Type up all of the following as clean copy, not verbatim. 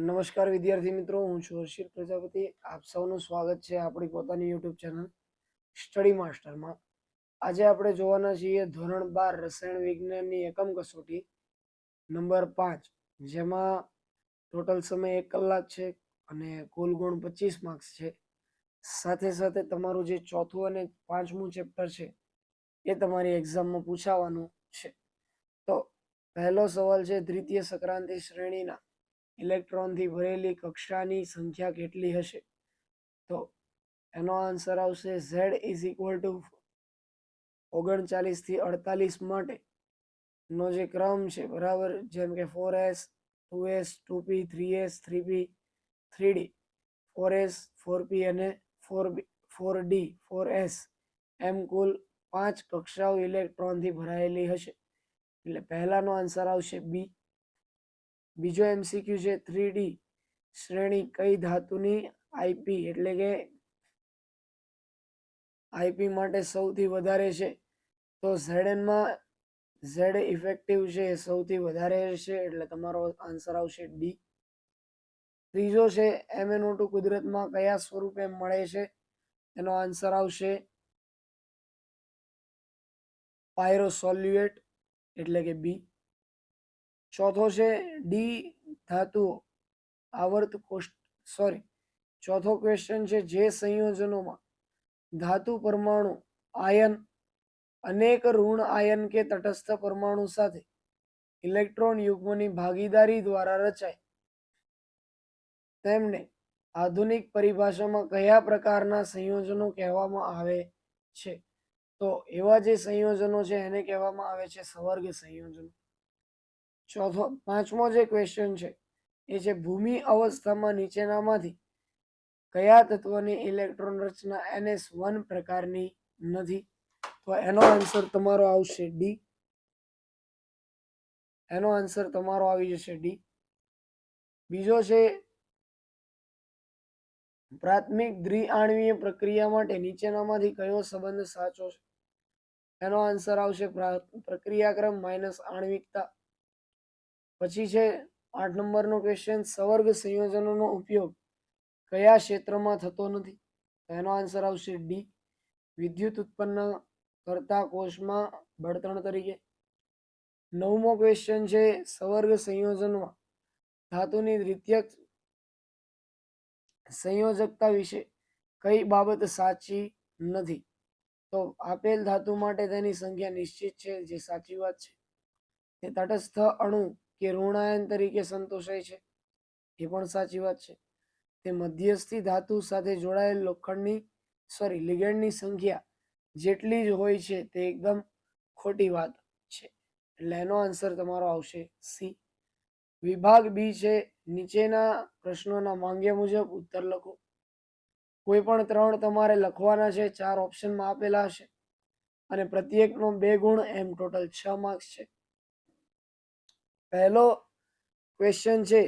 નમસ્કાર વિદ્યાર્થી મિત્રો, હું છું હર્ષિત પ્રજાપતિ. આપ સૌનું સ્વાગત છે આપણી પોતાની યુટ્યુબ ચેનલ સ્ટડી માસ્ટરમાં. આજે આપણે જોવાના છીએ ધોરણ 12 રસાયણ વિજ્ઞાનની એકમ કસોટી નંબર 5, જેમાં ટોટલ સમય 1 કલાક છે અને કુલ ગુણ 25 માર્ક્સ છે. સાથે સાથે તમારું જે ચોથું અને પાંચમું ચેપ્ટર છે એ તમારી એક્ઝામમાં પૂછાવાનું છે. તો પહેલો સવાલ છે, દ્વિતીય સંક્રાંતિ શ્રેણીના ઇલેક્ટ્રોનથી ભરેલી કક્ષાની સંખ્યા કેટલી હશે? તો એનો આન્સર આવશે Z ઇઝ ઇક્વલ ટુ 39 થી 48 માટે નો જે ક્રમ છે, બરાબર, જેમ કે 4s 2s 2p 3s 3p 3d 4s 4p અને 4d 4s એમ કુલ 5 કક્ષાઓ ઇલેક્ટ્રોનથી ભરાયેલી હશે. એટલે પહેલાનો આન્સર આવશે બી. બીજો MCQ છે, 3D શ્રેણી કઈ ધાતુની આઈપી એટલે કે આઈપી માટે સૌથી વધારે છે? તો Zn માં Z ઇફેક્ટિવ છે સૌથી વધારે છે, એટલે તમારો આન્સર આવશે ડી. ત્રીજો છે, MnO2 કુદરતમાં કયા સ્વરૂપે મળે છે? એનો આન્સર આવશે પાયરોસોલ્યુએટ એટલે કે બી. ચોથો છે, ડી ધાતુઓ ચોથો ક્વેશ્ચન છે, જે સંયોજનોમાં ધાતુ પરમાણુ આયન અનેક ઋણ આયન કે તટસ્થ પરમાણુ સાથે ઇલેક્ટ્રોન યુગ્મની ભાગીદારી દ્વારા રચાય તેમને આધુનિક પરિભાષામાં કયા પ્રકારના સંયોજનો કહેવામાં આવે છે? તો એવા જે સંયોજનો છે એને કહેવામાં આવે છે સંવર્ગ સંયોજનો. પાંચમો જે ક્વેશ્ચન છે એ છે, ભૂમિ અવસ્થામાં નીચેનામાંથી કયા તત્વની ઇલેક્ટ્રોન રચના NS1 પ્રકારની નથી? તો એનો આન્સર તમારો આવશે ડી. એનો આન્સર તમારો આવી જશે ડી. બીજો છે, પ્રાથમિક દ્વિઆણ્વીય પ્રક્રિયા માટે નીચેનામાંથી કયો સંબંધ સાચો છે? એનો આન્સર આવશે પ્રક્રિયાક્રમ માઇનસ આણ્વિકતા. પછી છે 8 નંબરનો ક્વેશ્ચન, સંવર્ગ સંયોજનોનો ઉપયોગ કયા ક્ષેત્રમાં થતો નથી? એનો આન્સર આવશે ડી, વિદ્યુત ઉત્પન્ન કરતા કોષમાં બળતણ તરીકે. 9મો ક્વેશ્ચન છે, સંવર્ગ સંયોજનમાં ધાતુની દ્વિતીયક સંયોજકતા વિશે કઈ બાબત સાચી નથી? તો આપેલ ધાતુ માટે તેની સંખ્યા નિશ્ચિત છે, જે સાચી વાત છે. તે તટસ્થ અણુ કે ઋણાયન તરીકે સંતોષાય છે, એ પણ સાચી વાત છે. તે મધ્યસ્થી ધાતુ સાથે જોડાયેલ લિગેન્ડની સંખ્યા જેટલી જ હોય છે, તે એકદમ ખોટી વાત છે. એટલે એનો આન્સર તમારો આવશે સી. વિભાગ બી છે, નીચેના પ્રશ્નોના માંગ્યા મુજબ ઉત્તર લખો. કોઈ પણ 3 તમારે લખવાના છે, 4 ઓપ્શનમાં આપેલા હશે અને પ્રત્યેકનો 2 ગુણ, એમ ટોટલ 6 માર્ક્સ છે. પહેલો ક્વેશ્ચન છે,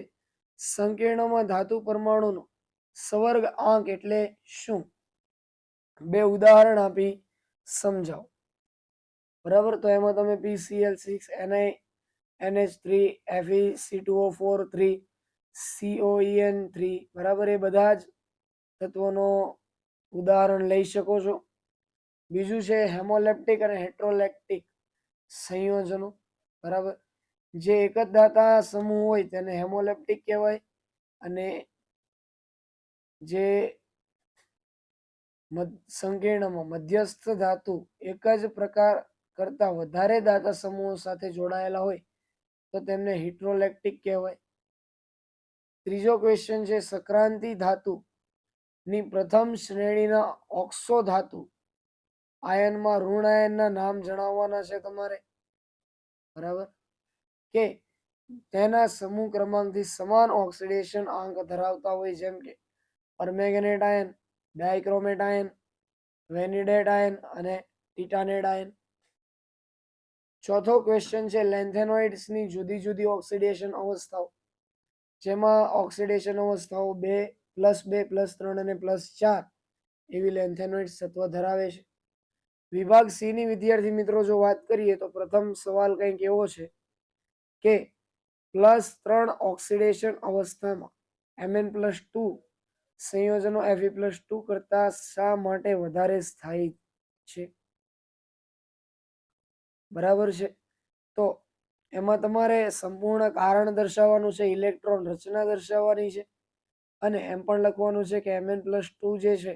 સંકીર્ણમાં ધાતુ પરમાણુનો સંવર્ગ આંક એટલે શું? 2 ઉદાહરણ આપી સમજાવો. બરાબર, તો એમાં તમે PCl6, Ni NH3, FeC2O4 3, COEN3, બરાબર, એ બધા જ તત્વોનો ઉદાહરણ લઈ શકો છો. બીજું છે, હેમોલેપ્ટિક અને હેટ્રોલેક્ટિક સંયોજનો. બરાબર, જે એક જ ધાતા સમૂહ હોય તેને હેમોલેપ્ટિક કહેવાય, અને જે સંકીર્ણમાં મધ્યસ્થ ધાતુ એક જ પ્રકાર કરતા વધારે ધાતા સમૂહો સાથે જોડાયેલા હોય તો તેમને હિટ્રોલેક્ટિક કહેવાય. ત્રીજો ક્વેશ્ચન છે, સંક્રાંતિ ધાતુ ની પ્રથમ શ્રેણીના ઓક્સો ધાતુ આયનમાં ઋણ આયનના નામ જણાવવાના છે તમારે. બરાબર, કે તેના સમૂહ ક્રમાંકથી સમાન ઓક્સિડેશન આંક ધરાવતા હોય, જેમ કે permanganate ion, dichromate ion, વેનિડેટ ion અને ટિટાનેટ આયન. ચોથો ક્વેશ્ચન છે, લેન્થેનોઇડ્સની જુદી જુદી ઓક્સિડેશન અવસ્થાઓ, જેમાં ઓક્સિડેશન અવસ્થાઓ 2 +2 +3 અને +4 એવી લેન્થેનોઇડ્સ તત્વ ધરાવે છે. વિભાગ સી ની વિદ્યાર્થી મિત્રો જો વાત કરીએ તો પ્રથમ સવાલ કંઈક એવો છે કે +3 ઓક્સિડેશન અવસ્થામાં Mn+2 સંયોજનો Fe+2 કરતા શા માટે વધારે સ્થાયી છે? બરાબર છે. તો એમાં તમારે સંપૂર્ણ કારણ દર્શાવવાનું છે, ઇલેક્ટ્રોન રચના દર્શાવવાની છે, અને એમ પણ લખવાનું છે કે Mn+2 જે છે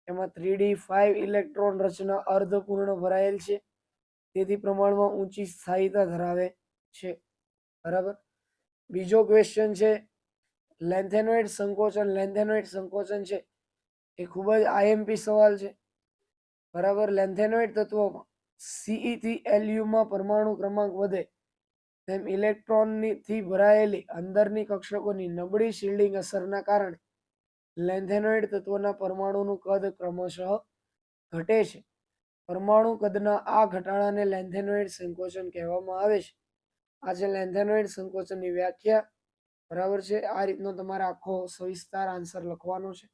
એમાં 3d5 ઇલેક્ટ્રોન રચના અર્ધપૂર્ણ ભરાયેલ છે, તેથી પ્રમાણમાં ઊંચી સ્થાયીતા ધરાવે છે. બરાબર. બીજો ક્વેશ્ચન છે લેન્થેનોઇડ સંકોચન. લેન્થેનોઇડ સંકોચન છે એ ખૂબ જ આઈએમપી સવાલ છે. બરાબર. લેન્થેનોઇડ તત્વોમાં Ce થી Lu માં પરમાણુ ક્રમાંક વધે તેમ ઇલેક્ટ્રોનથી ભરાયેલી અંદરની કક્ષકોની નબળી શિલ્ડિંગ અસરના કારણે લેન્થેનોઇડ તત્વના પરમાણુનું કદ ક્રમશઃ ઘટે છે. પરમાણુ કદના આ ઘટાડાને લેન્થેનોઇડ સંકોચન કહેવામાં આવે છે. આ છે લેન્થેનોઇડ સંકોચનની વ્યાખ્યા. બરાબર છે. આ રીતનો તમારે આખો સવિસ્તાર આન્સર લખવાનો છે.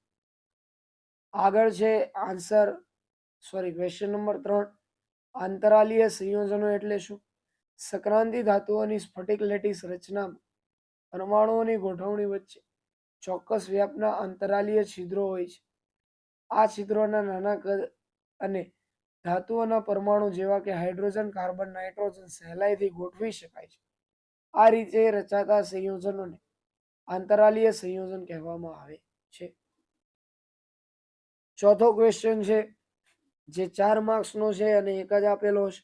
આગળ છે ક્વેશ્ચન નંબર 3. આંતરાલીય સંયોજનો એટલે શું? સક્રાંતિ ધાતુઓની સ્ફટિક લેટિસ રચનામાં પરમાણુઓની ગોઠવણી વચ્ચે ચોક્કસ વ્યાપના અંતરાલીય છિદ્રો હોય છે. આ છિદ્રોના નાના કદ અને ધાતુઓના પરમાણુ જેવા કે હાઇડ્રોજન, કાર્બન, નાઇટ્રોજન સહેલાઈથી ગોઠવી શકાય છે. આ રીતે રચાતા સંયોજનોને આંતરાલીય સંયોજન કહેવામાં આવે છે. ચોથો ક્વેશ્ચન છે જે 4 માર્ક્સનો છે અને એક જ આપેલો છે,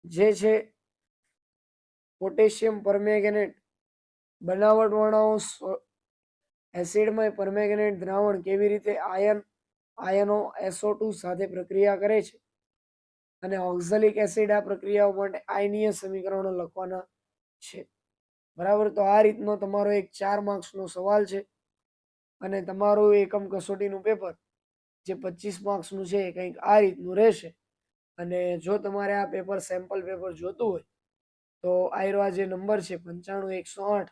જે છે પોટેશિયમ પરમેંગેનેટ બનાવટ વર્ણવો એસિડમય પરમેંગેનેટ દ્રાવણ કેવી રીતે આયનો SO2 સાથે પ્રક્રિયા કરે છે અને ઓક્ઝેલિક એસિડ આ પ્રક્રિયાઓ માટે આયનીય સમીકરણો લખવાના છે. બરાબર. તો આ રીતનો તમારો એક 4 માર્ક્સનો સવાલ છે અને તમારું એકમ કસોટીનું પેપર જે 25 માર્ક્સનું છે એ કંઈક આ રીતનું રહેશે. અને જો તમારે આ પેપર સેમ્પલ પેપર જોતું હોય તો આ જે નંબર છે 95 108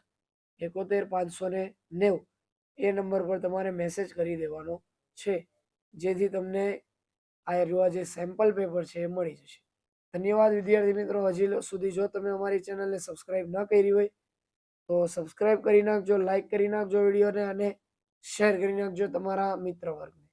71 590 એ નંબર પર તમારે મેસેજ કરી દેવાનો છે, જેથી તમને આ જે સેમ્પલ પેપર છે એ મળી જશે. ધન્યવાદ વિદ્યાર્થી મિત્રો. હજી સુધી જો તમે અમારી ચેનલને સબસ્ક્રાઇબ ન કરી હોય તો સબસ્ક્રાઇબ કરી નાખજો, લાઈક કરી નાખજો વિડીયોને અને શેર કરી નાખજો તમારા મિત્ર વર્ગને.